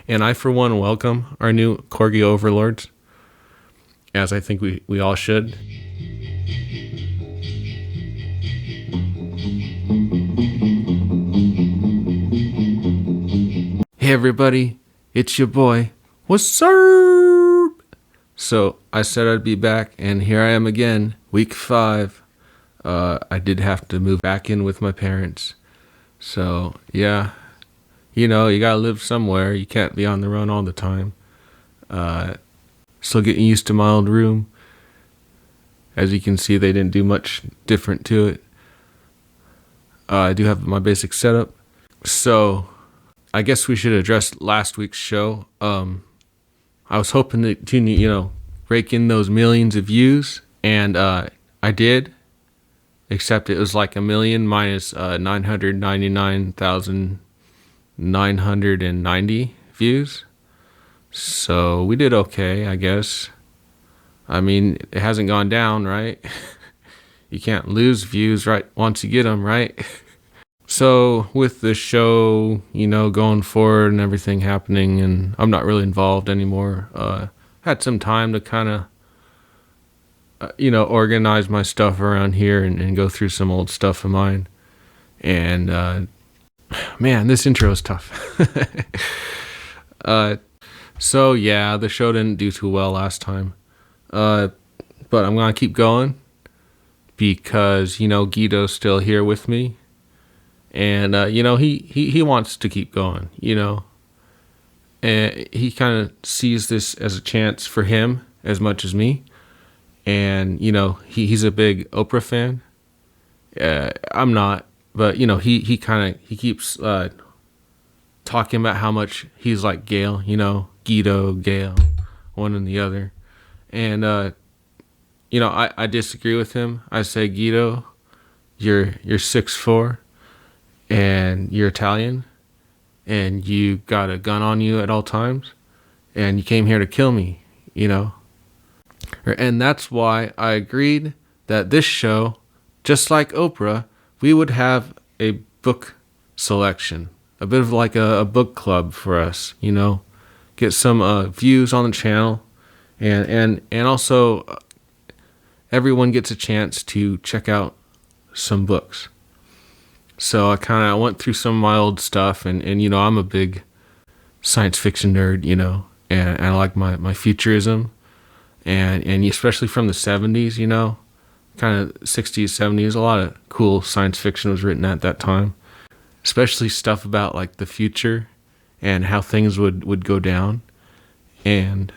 And I, for one, welcome our new Corgi overlords, as I think we all should. Hey everybody, it's your boy. What's up? So I said I'd be back, and here I am again, week 5. I did have to move back in with my parents. So yeah, you gotta live somewhere. You can't be on the run all the time. Still getting used to my old room. As you can see, they didn't do much different to it. I do have my basic setup. So I guess we should address last week's show. I was hoping to rake in those millions of views, and I did, except it was like 1 million minus 999,990 views. So we did okay, I guess. I mean, it hasn't gone down, right? You can't lose views right once you get them, right? So with the show, going forward and everything happening, and I'm not really involved anymore. Had some time to kind of, organize my stuff around here and go through some old stuff of mine. And man, this intro is tough. So yeah, the show didn't do too well last time. But I'm gonna keep going because Guido's still here with me. And, he wants to keep going, and he kind of sees this as a chance for him as much as me. And, he's a big Oprah fan. I'm not, but, he keeps talking about how much he's like Gail, Guido, Gail, one and the other. And, I disagree with him. I say, Guido, you're 6'4", and you're Italian, and you got a gun on you at all times, and you came here to kill me, And that's why I agreed that this show, just like Oprah, we would have a book selection, a bit of like a book club for us, get some views on the channel, and also everyone gets a chance to check out some books. So I kind of went through some of my old stuff, and I'm a big science fiction nerd, and I like my futurism, and especially from the 70s, kind of 60s, 70s, a lot of cool science fiction was written at that time, especially stuff about like the future and how things would go down. And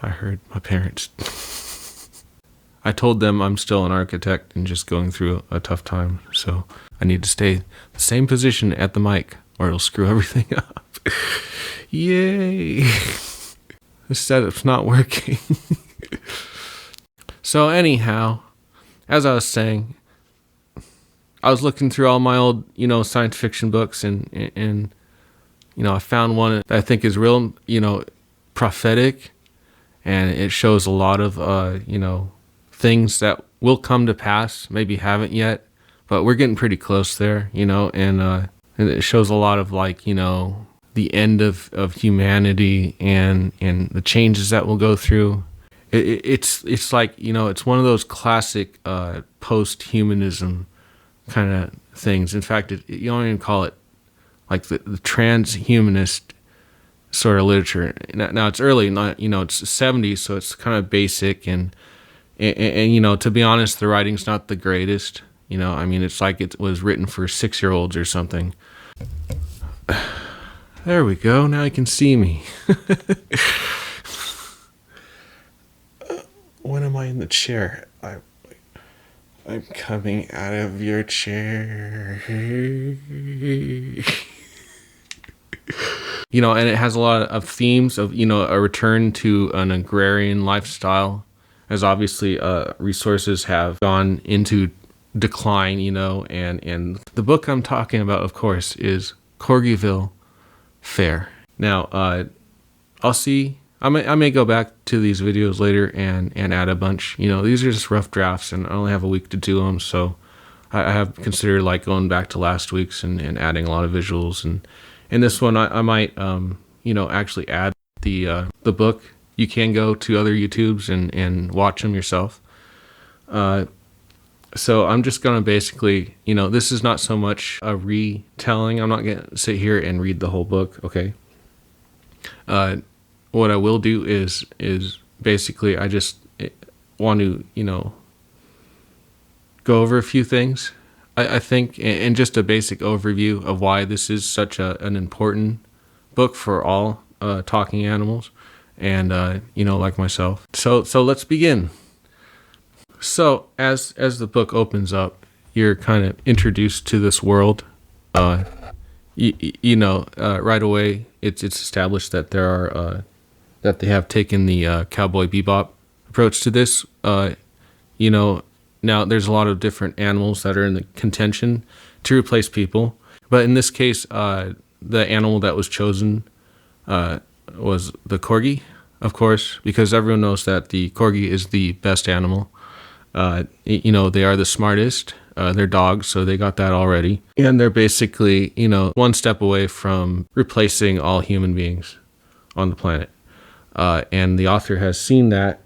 I heard my parents. I told them I'm still an architect and just going through a tough time, so I need to stay the same position at the mic or it'll screw everything up. Yay! This setup's not working. So anyhow, as I was saying, I was looking through all my old, science fiction books, and I found one that I think is real, prophetic, and it shows a lot of, things that will come to pass, maybe haven't yet, but we're getting pretty close there, and it shows a lot of like, the end of humanity and the changes that we'll go through. It's like, it's one of those classic post-humanism kind of things. In fact, you don't even call it like the transhumanist sort of literature. Now it's early, not, it's 70s, so it's kind of basic, and to be honest, the writing's not the greatest. It's like it was written for 6-year-olds or something. There we go. Now you can see me. When am I in the chair? I'm coming out of your chair. And it has a lot of themes of, a return to an agrarian lifestyle, as obviously resources have gone into decline, and the book I'm talking about, of course, is Corgiville Fair. Now, I'll see. I may go back to these videos later and add a bunch. These are just rough drafts, and I only have a week to do them, so I have considered like going back to last week's and adding a lot of visuals And this one, I might, actually add the book. You can go to other YouTubes and watch them yourself. So I'm just going to basically, this is not so much a retelling. I'm not going to sit here and read the whole book. Okay. What I will do is basically I just want to, go over a few things. I think, and just a basic overview of why this is such an important book for all talking animals, and like myself. So let's begin. So as the book opens up, you're kind of introduced to this world. Right away, it's established that there are that they have taken the Cowboy Bebop approach to this. Now there's a lot of different animals that are in the contention to replace people, but in this case, the animal that was chosen was the Corgi, of course, because everyone knows that the Corgi is the best animal. They are the smartest. They're dogs, so they got that already. And they're basically, one step away from replacing all human beings on the planet. And the author has seen that.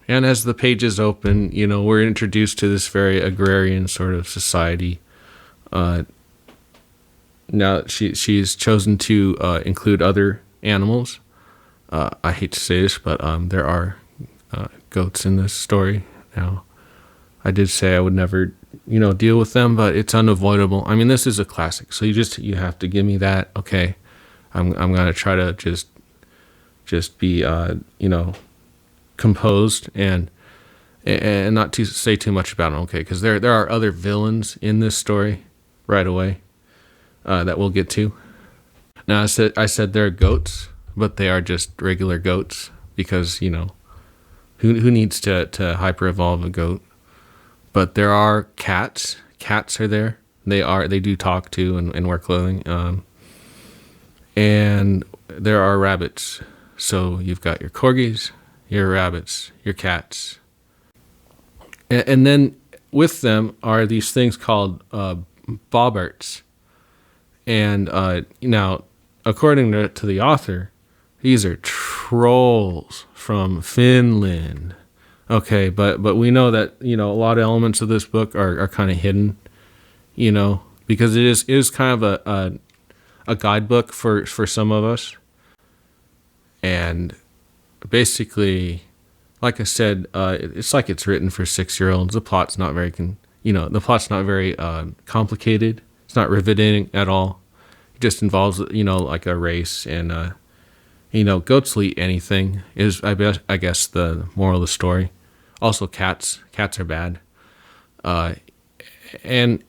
And as the pages open, we're introduced to this very agrarian sort of society. Now she's chosen to include other animals. I hate to say this, but there are goats in this story. Now, I did say I would never, deal with them, but it's unavoidable. I mean, this is a classic, so you have to give me that. Okay, I'm gonna try to just be composed and not to say too much about them. Okay, because there are other villains in this story right away that we'll get to. Now I said they're goats, but they are just regular goats because who needs to hyper evolve a goat? But there are cats. Cats are there. They do talk too and wear clothing. And there are rabbits. So you've got your corgis, your rabbits, your cats. And then with them are these things called bobberts. And now, according to the author, these are trolls from Finland. Okay, but we know that, a lot of elements of this book are kind of hidden, because it is kind of a guidebook for some of us. And basically, like I said, it's like it's written for 6-year-olds. The plot's not very complicated. It's not riveting at all. It just involves, like a race and, goats will eat anything is, I guess, the moral of the story. Also, cats are bad. And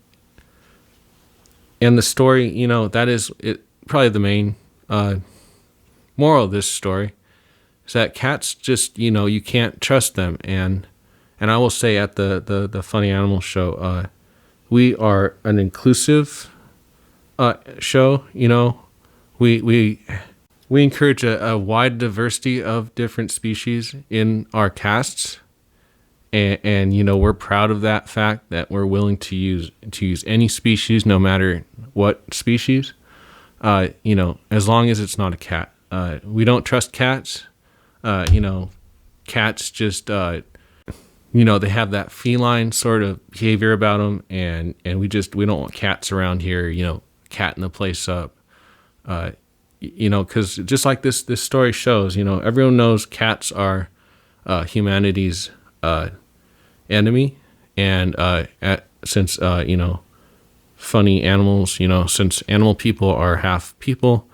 the story, that is probably the main moral of this story is that cats just, you can't trust them. And I will say at the Funny Animal Show, we are an inclusive show. We encourage a wide diversity of different species in our casts. And we're proud of that fact that we're willing to use any species, no matter what species, as long as it's not a cat. We don't trust cats. Cats just, they have that feline sort of behavior about them, and we don't want cats around here, catting the place up. Because just like this story shows, everyone knows cats are humanity's enemy, and since funny animals, since animal people are half people,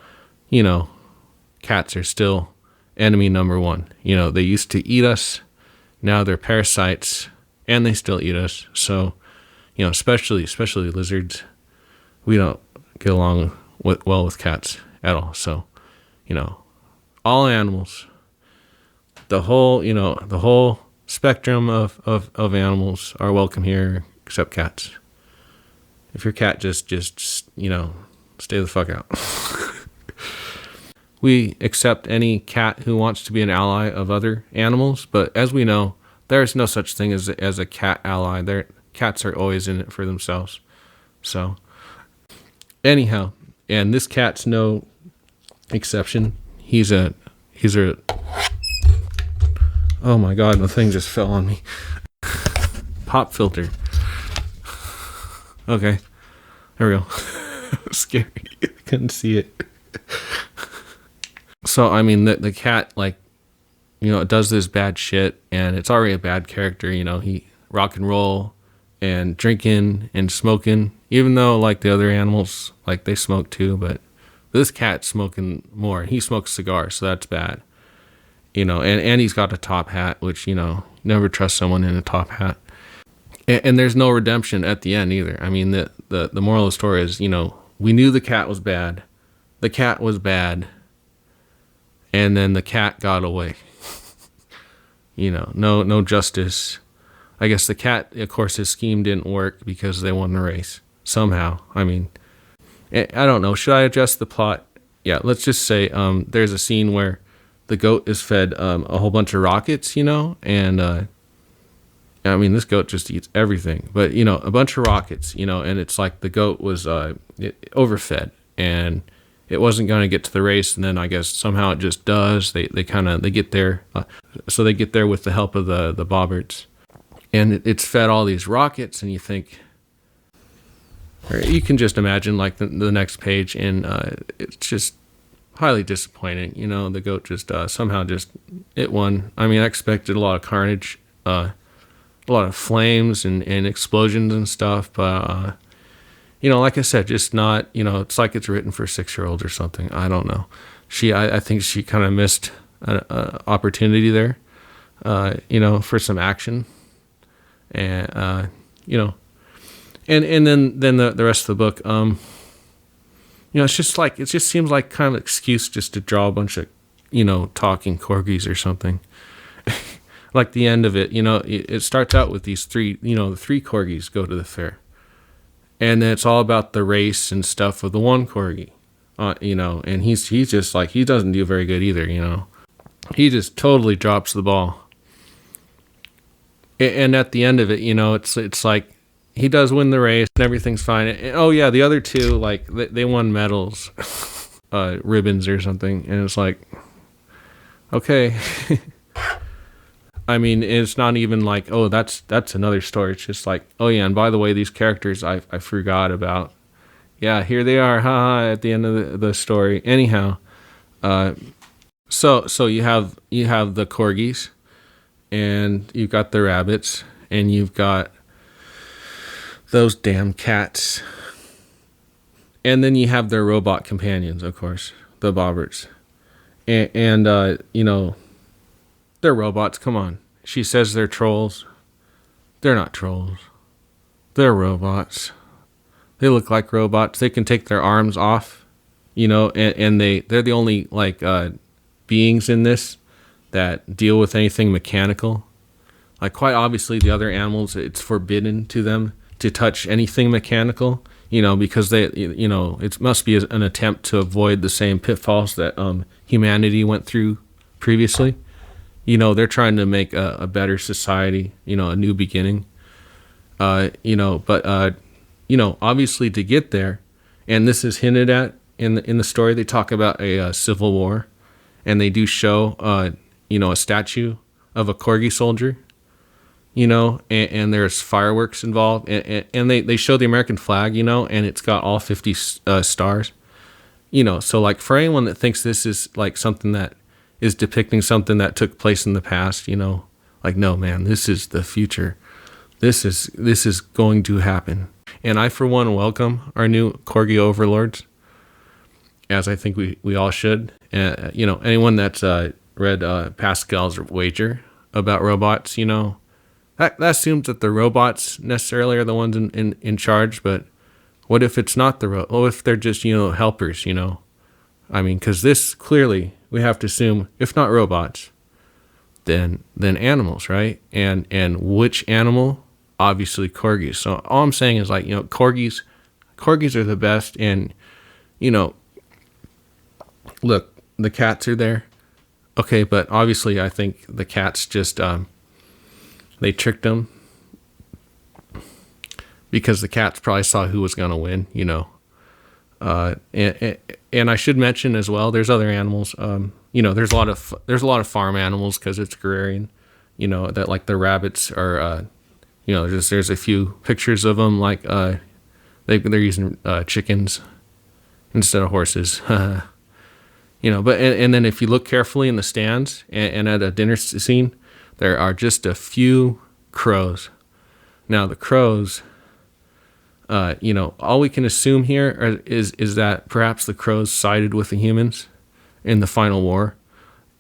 cats are still enemy number one. They used to eat us, now they're parasites, and they still eat us. So, especially lizards, we don't get along well with cats at all. So, all animals, the whole spectrum of animals are welcome here, except cats. If your cat just stay the fuck out. We accept any cat who wants to be an ally of other animals, but as we know, there's no such thing as a cat ally. Cats are always in it for themselves. So, anyhow, And this cat's no exception. He's a oh my god, the thing just fell on me. Pop filter. Okay, there we go. Scary. I couldn't see it. So I mean, the cat, like, you know, it does this bad shit, and it's already a bad character. You know, he rock and roll and drinking and smoking, even though like the other animals, like, they smoke too, but this cat's smoking more. He smokes cigars, so that's bad. You know, and he's got a top hat, which, you know, never trust someone in a top hat. And there's no redemption at the end either. I mean, the moral of the story is, you know, we knew the cat was bad. The cat was bad. And then the cat got away. You know, no justice. I guess the cat, of course, his scheme didn't work because they won the race. Somehow. I mean, I don't know. Should I adjust the plot? Yeah, let's just say there's a scene where the goat is fed a whole bunch of rockets, you know, and I mean, this goat just eats everything, but, you know, a bunch of rockets, you know, and it's like the goat was overfed, and it wasn't going to get to the race, and then I guess somehow it just does. They get there, so they get there with the help of the bobberts, and it's fed all these rockets, and you think, or you can just imagine like the next page, and it's just highly disappointing. You know, the goat just somehow just, it won. I mean, I expected a lot of carnage, a lot of flames and explosions and stuff, but you know, like I said, just not, you know, it's like it's written for 6-year-olds or something. I don't know. I think she kind of missed an opportunity there, you know, for some action, and you know, and then the rest of the book, you know, it's just like, it just seems like kind of an excuse just to draw a bunch of, you know, talking corgis or something. Like the end of it, you know, it starts out with these three, you know, the 3 corgis go to the fair. And then it's all about the race and stuff with the 1 corgi, you know, and he's just like, he doesn't do very good either, you know. He just totally drops the ball. And at the end of it, you know, it's like, he does win the race and everything's fine. And, oh yeah, the other 2, like, they won medals, ribbons or something. And it's like, okay. I mean, it's not even like, oh, that's another story. It's just like, oh yeah, and by the way, these characters I forgot about. Yeah, here they are, haha, at the end of the story. Anyhow, so you have the corgis, and you've got the rabbits, and you've got those damn cats, and then you have their robot companions, of course, the bobberts, and you know, they're robots. Come on. She says they're trolls. They're not trolls. They're robots. They look like robots. They can take their arms off, you know, and they're the only like beings in this that deal with anything mechanical. Like, quite obviously the other animals, it's forbidden to them to touch anything mechanical, you know, because they, you know, it must be an attempt to avoid the same pitfalls that humanity went through previously. You know, they're trying to make a better society, you know, a new beginning, you know, but, you know, obviously to get there, and this is hinted at in the story, they talk about a civil war, and they do show, you know, a statue of a Corgi soldier, you know, and there's fireworks involved, and they show the American flag, you know, and it's got all 50 stars, you know, so like for anyone that thinks this is like something that is depicting something that took place in the past, you know, like, no, man, this is the future. This is going to happen. And I, for one, welcome our new Corgi overlords, as I think we all should. You know, anyone that's read Pascal's Wager about robots, you know, that assumes that the robots necessarily are the ones in charge, but what if it's not the what if they're just, you know, helpers, you know? I mean, because this clearly, we have to assume, if not robots, then animals, right? And which animal? Obviously corgis. So all I'm saying is, like, you know, corgis are the best, and, you know, look, the cats are there. Okay, but obviously I think the cats just they tricked them, because the cats probably saw who was going to win, you know. And I should mention as well, there's other animals. There's a lot of farm animals because it's agrarian. That like the rabbits are. There's a few pictures of them like they're using chickens instead of horses. But and then if you look carefully in the stands and at a dinner scene, there are just a few crows. Now the crows, all we can assume here is that perhaps the crows sided with the humans in the final war.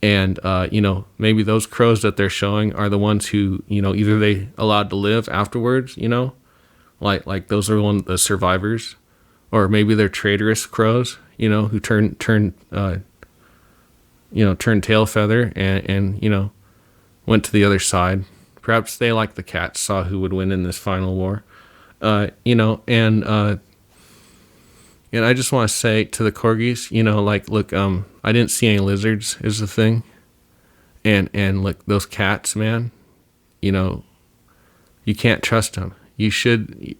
And, maybe those crows that they're showing are the ones who, either they allowed to live afterwards, like those are the survivors, or maybe they're traitorous crows, who turn tail feather and went to the other side. Perhaps they, like the cats, saw who would win in this final war. And I just want to say to the corgis, look, I didn't see any lizards is the thing. And look, those cats, man, you can't trust them. You should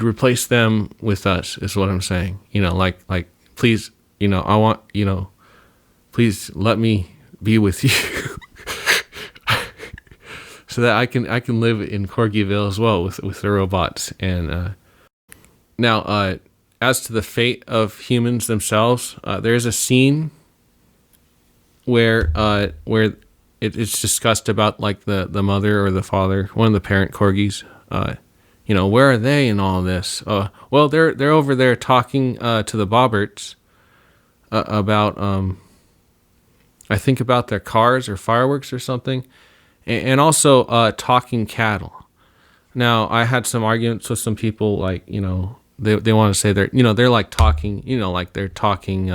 replace them with us is what I'm saying. Please, I want, please let me be with you so that I can live in Corgiville as well with the robots. And, now, as to the fate of humans themselves, there's a scene where it's discussed about like the mother or the father, one of the parent corgis. Where are they in all this? Well, they're over there talking to the Bobberts about I think about their cars or fireworks or something, and also talking cattle. Now, I had some arguments with some people, like they want to say they're like talking, like they're talking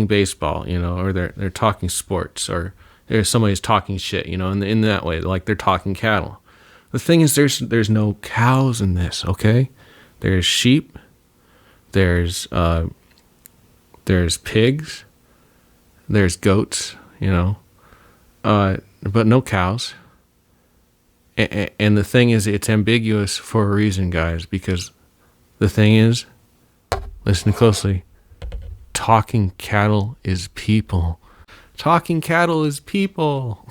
baseball, or they're talking sports, or there's somebody's talking shit, in that way, like they're talking cattle. The thing is, there's no cows in this, okay? There's sheep, there's pigs, there's goats, but no cows. And the thing is, it's ambiguous for a reason, guys, because the thing is, listen closely, talking cattle is people. Talking cattle is people.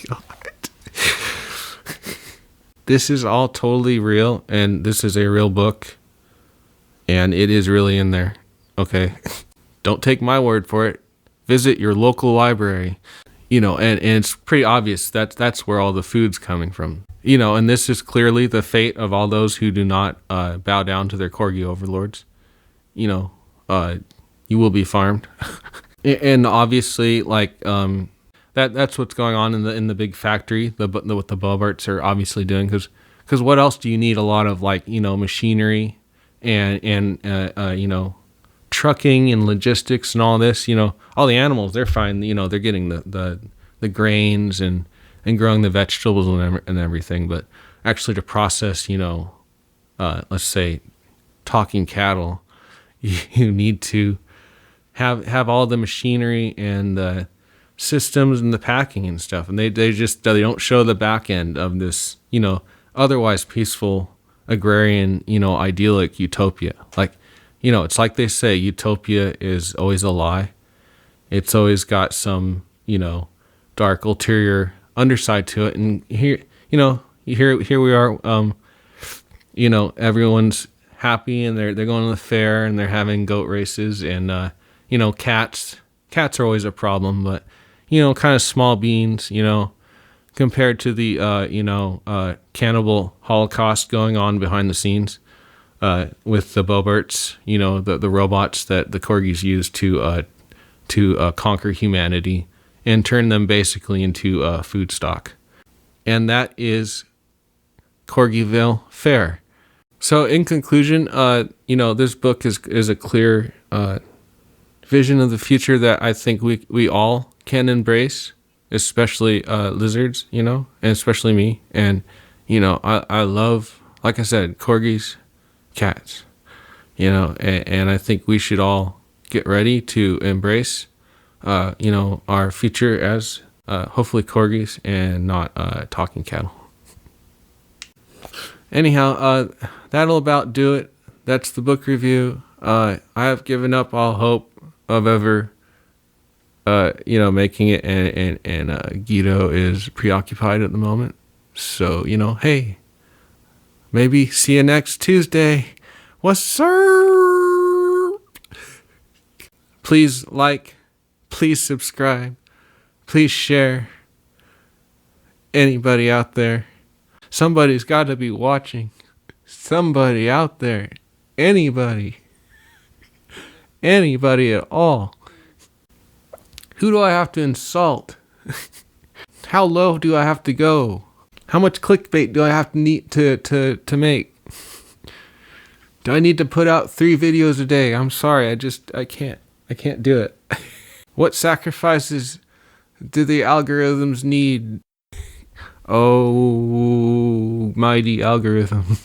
God. This is all totally real, and this is a real book, and it is really in there, okay? Don't take my word for it. Visit your local library, and it's pretty obvious that's where all the food's coming from. And this is clearly the fate of all those who do not bow down to their corgi overlords. You will be farmed. And obviously, like, that's what's going on in the big factory, what the Bobarts are obviously doing, because what else do you need a lot of, like, machinery and trucking and logistics and all this, all the animals, they're fine, they're getting the grains and growing the vegetables and everything, but actually to process, let's say talking cattle, you need to have all the machinery and the systems and the packing and stuff, and they don't show the back end of this, otherwise peaceful agrarian, idyllic utopia. Like, it's like they say, utopia is always a lie. It's always got some, dark ulterior underside to it. And here we are, everyone's happy, and they're going to the fair, and they're having goat races, and cats are always a problem, but kind of small beans, compared to the cannibal holocaust going on behind the scenes with the Bobarts, the robots that the corgis use to conquer humanity and turn them basically into food stock. And that is Corgiville Fair. So in conclusion, this book is a clear vision of the future that I think we all can embrace, especially lizards, and especially me. And, I love, like I said, corgis, cats, and I think we should all get ready to embrace, our future as hopefully corgis and not talking cattle. Anyhow, that'll about do it. That's the book review. I have given up all hope of ever, making it, and Guido is preoccupied at the moment. So, hey, maybe see you next Tuesday. What's up? Please like, please subscribe, please share. Anybody out there, somebody's got to be watching. Somebody out there, anybody at all. Who do I have to insult? How low do I have to go? How much clickbait do I have to need to make? Do I need to put out 3 videos a day? I'm sorry, I can't do it. What sacrifices do the algorithms need? Oh, mighty algorithm.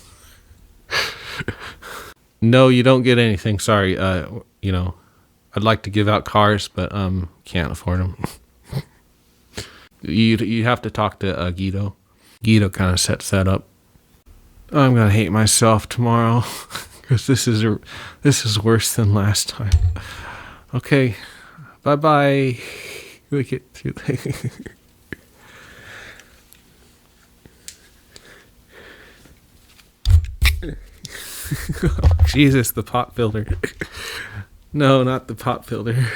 No, you don't get anything. Sorry. I'd like to give out cars, but can't afford them. You have to talk to Guido. Guido kind of sets that up. I'm gonna hate myself tomorrow because this is worse than last time. Okay, bye. Look at you. Jesus, the pot builder. No, not the pot builder.